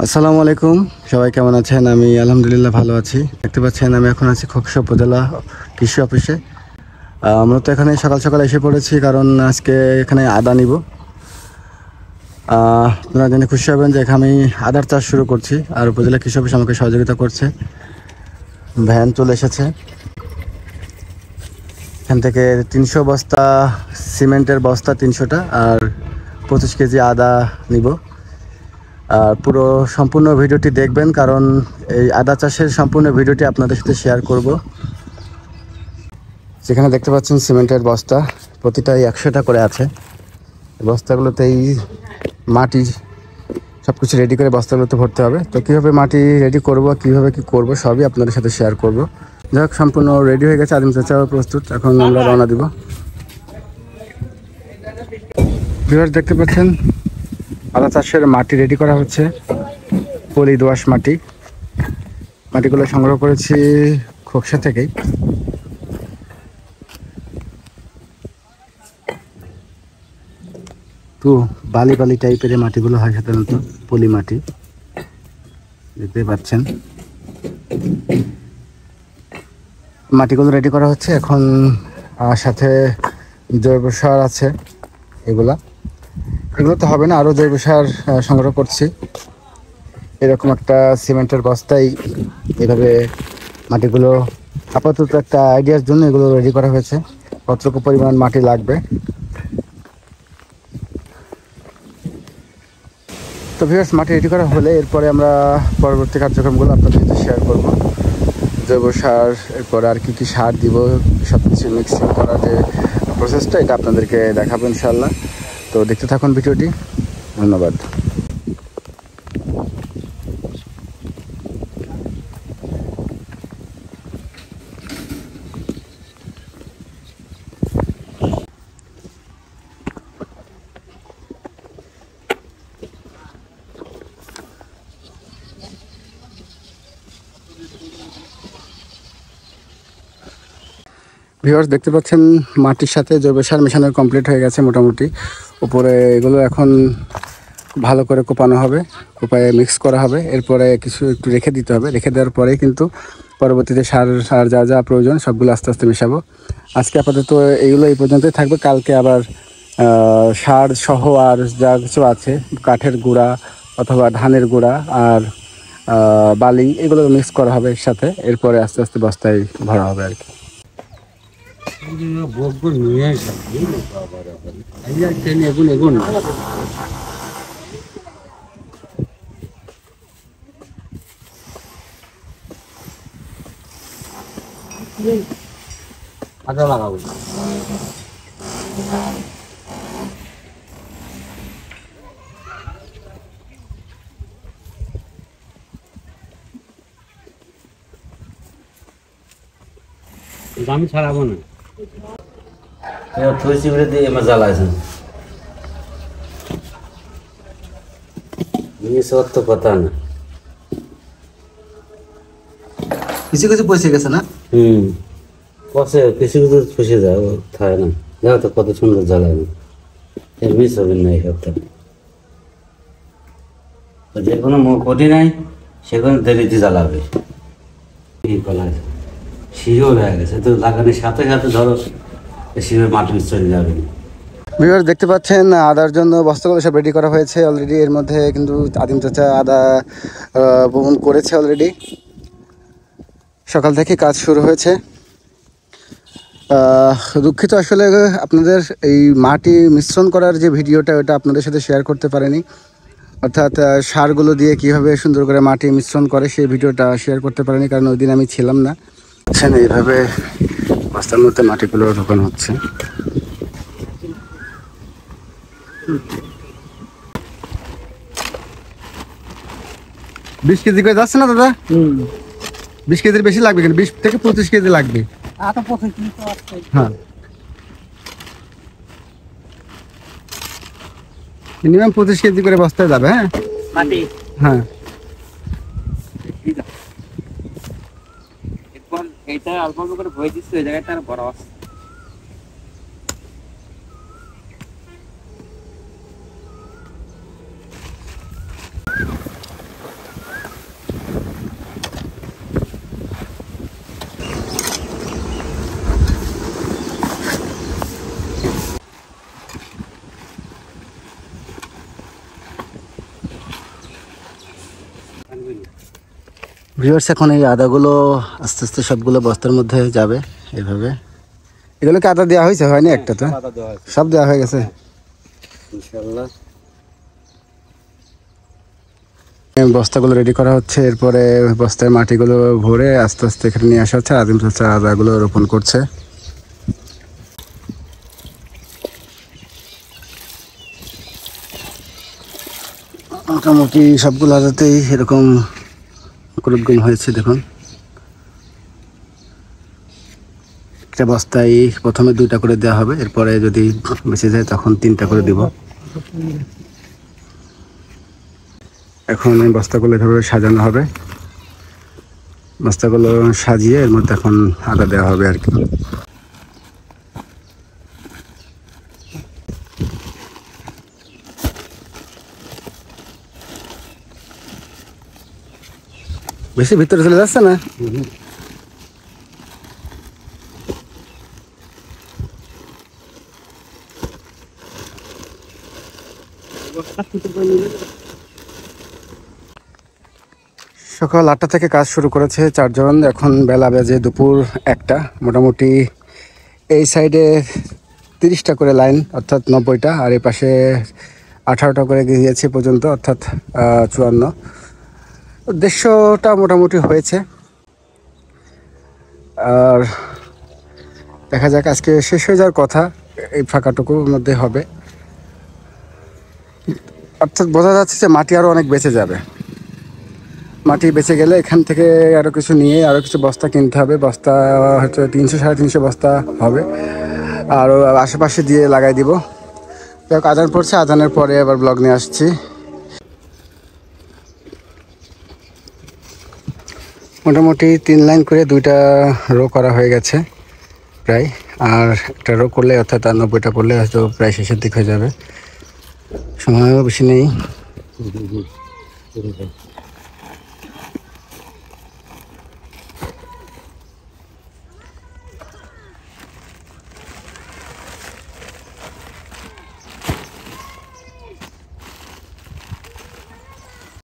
আসসালামু আলাইকুম, সবাই কেমন আছেন? আমি আলহামদুলিল্লাহ ভালো আছি। দেখতে পাচ্ছেন আমি এখন আছি খোকসা উপজেলা কৃষি অফিসে। আমরা তো এখানে সকাল সকাল এসে পড়েছি, কারণ আজকে এখানে আদা নিব। আপনারা জেনে খুশি হবেন যে এখানে আমি আদার চাষ শুরু করছি, আর উপজেলা কৃষি অফিস আমাকে সহযোগিতা করছে। ভ্যান চলে এসেছে, এখান থেকে 300 বস্তা সিমেন্টের বস্তা, 300টা, আর 25 কেজি আদা নিব। আর পুরো সম্পূর্ণ ভিডিওটি দেখবেন, কারণ এই আদা চাষের সম্পূর্ণ ভিডিওটি আপনাদের সাথে শেয়ার করব। যেখানে দেখতে পাচ্ছেন সিমেন্টের বস্তা, প্রতিটাই 100টা করে আছে। বস্তাগুলোতে এই মাটি সব কিছু রেডি করে বস্তাগুলোতে ভরতে হবে। তো কীভাবে মাটি রেডি করব, কীভাবে কী করব, সবই আপনাদের সাথে শেয়ার করব। যাই হোক, সম্পূর্ণ রেডি হয়ে গেছে, আদিম চাচাও প্রস্তুত। এখন আমরা রওনা দিব। ভিউয়ার্স, দেখতে পাচ্ছেন আদা চাষের মাটি রেডি করা হচ্ছে, পলি দোআঁশ মাটি। মাটিগুলো সংগ্রহ করেছি খোকসা থেকেই। তো বালি বালি টাইপের মাটিগুলো হয় সাধারণত, পলি মাটি। দেখতে পাচ্ছেন মাটিগুলো রেডি করা হচ্ছে এখন। সাথে জৈব সার আছে, এগুলো তো হবে না, আরও জৈব সার সংগ্রহ করছি। এরকম একটা সিমেন্টের বস্তায় এভাবে মাটিগুলো আপাতত একটা আইডিয়ার জন্য এগুলো রেডি করা হয়েছে, কতটুকু পরিমাণ মাটি লাগবে। তো ভিউয়ার্স, মাটি রেডি করা হলে এরপরে আমরা পরবর্তী কার্যক্রমগুলো আপনাদের সাথে শেয়ার করব। জৈব সার, এরপরে আর কি সার দিব, সব কিছু মিক্সিং করার যে প্রসেসটা, এটা আপনাদেরকে দেখাবো ইনশাল্লাহ। তো দেখতে থাকুন ভিডিওটি। ধন্যবাদ। ভিউয়ার্স, দেখতে পাচ্ছেন মাটির সাথে জৈব সার মেশানো কমপ্লিট হয়ে গেছে মোটামুটি। উপরে এগুলো এখন ভালো করে কোপানো হবে, কোপায়ে মিক্স করা হবে। এরপরে কিছু একটু রেখে দিতে হবে, রেখে দেওয়ার পরেই কিন্তু পরবর্তীতে সার যা যা প্রয়োজন সবগুলো আস্তে আস্তে মেশাবো। আজকে আপাতত এইগুলো এই পর্যন্তই থাকবে। কালকে আবার সার সহ আর যা কিছু আছে, কাঠের গুঁড়া অথবা ধানের গুঁড়া আর বালি, এগুলো মিক্স করা হবে এর সাথে। এরপরে আস্তে আস্তে বস্তায় ভরা হবে আর কি। আদা লাগাবো। আমি ছাড়াবো না, থইছি বলে দিয়ে আমার জ্বালাইছেন। সব তো কথা না, কিছু কিছু পয়সা গেছে না। কষে কিছু কিছু ফুসে যায়, ও থাকে না। দেখো তো কত সুন্দর জ্বালায়, এর মিস হবে না। এই সপ্তাহে যে কোনো কঠি নাই, সে কোনো দেরিতে জ্বালাবে। এই কলায় শিও হয়ে গেছে, তো লাগানোর সাথে সাথে ধরো শিওর মাটি চলে যাবে। ভিউয়ার্স, দেখতে পাচ্ছেন আদার জন্য বস্তাগুলো সব রেডি করা হয়েছে অলরেডি। এর মধ্যে কিন্তু আদিম চাচা আদা বপন করেছে অলরেডি, সকাল থেকে কাজ শুরু হয়েছে। দুঃখিত, আসলে আপনাদের এই মাটি মিশ্রণ করার যে ভিডিওটা, ওটা আপনাদের সাথে শেয়ার করতে পারিনি। অর্থাৎ সারগুলো দিয়ে কিভাবে সুন্দর করে মাটি মিশ্রণ করে সেই ভিডিওটা শেয়ার করতে পারিনি, কারণ ওই দিন আমি ছিলাম না। এইভাবে বস্তার মধ্যে মাটিগুলো ঢোকানো হচ্ছে। 20 কেজি করে যাচ্ছে না দাদা? 20 কেজির বেশি লাগবে, কিন্তু 20 থেকে 25 কেজি লাগবে। হ্যাঁ, মিনিমাম 25 কেজি করে বস্তায় যাবে। হ্যাঁ মাটি, হ্যাঁ এইটা অল্প অল্প করে ভয় দিচ্ছে, ওই জায়গায় তার বড় আছে। ভিউয়ার্স, এখন এই আদাগুলো আস্তে আস্তে সবগুলো বস্তার মধ্যে যাবে এইভাবে। এগুলোকে আদা দেওয়া হয়েছে, হয়নি একটা তো? সব দেওয়া হয়ে গেছে ইনশাআল্লাহ। বস্তাগুলো রেডি করা হচ্ছে, এরপরে বস্তায় মাটিগুলো ভরে আস্তে আস্তে এখানে নিয়ে আসা হচ্ছে। আজিম চাচা আদাগুলো রোপণ করছে। মোটামুটি সবগুলো আদাতেই এরকম গ্রুপগুম হয়েছে। দেখুন, একটা বস্তায় প্রথমে 2টা করে দেওয়া হবে, এরপরে যদি বেঁচে যায় তখন 3টা করে দিব। এখন এই বস্তাগুলো এভাবে সাজানো হবে। বস্তাগুলো সাজিয়ে এর মধ্যে এখন আদা দেওয়া হবে আর কি। বেশি ভিতরে চলে যাচ্ছে না? সকাল 8টা থেকে কাজ শুরু করেছে 4 জন। এখন বেলা বেজে দুপুর 1টা। মোটামুটি এই সাইডে 30টা করে লাইন, অর্থাৎ 90টা, আর এই পাশে 18টা করে গিয়েছে পর্যন্ত, অর্থাৎ 54। উদ্দেশ্যটা মোটামুটি হয়েছে। আর দেখা যাক, আজকে শেষ হয়ে যাওয়ার কথা এই ফাঁকাটুকুর মধ্যে হবে। অর্থাৎ বোঝা যাচ্ছে যে মাটি আরও অনেক বেঁচে যাবে। মাটি বেঁচে গেলে এখান থেকে আরও কিছু নিয়ে আরও কিছু বস্তা কিনতে হবে। বস্তা হয়তো 300-350 বস্তা হবে, আরও আশেপাশে দিয়ে লাগাই দিব। যাক, আজান পড়ছে, আজানের পরে আবার ব্লগ নিয়ে আসছি। মোটামুটি 3 লাইন করে 2টা রো করা হয়ে গেছে প্রায়। আর একটা রো করলে, অর্থাৎ 90টা করলে হয়তো প্রায় শেষের দিক হয়ে যাবে। সময়ও বেশি নেই।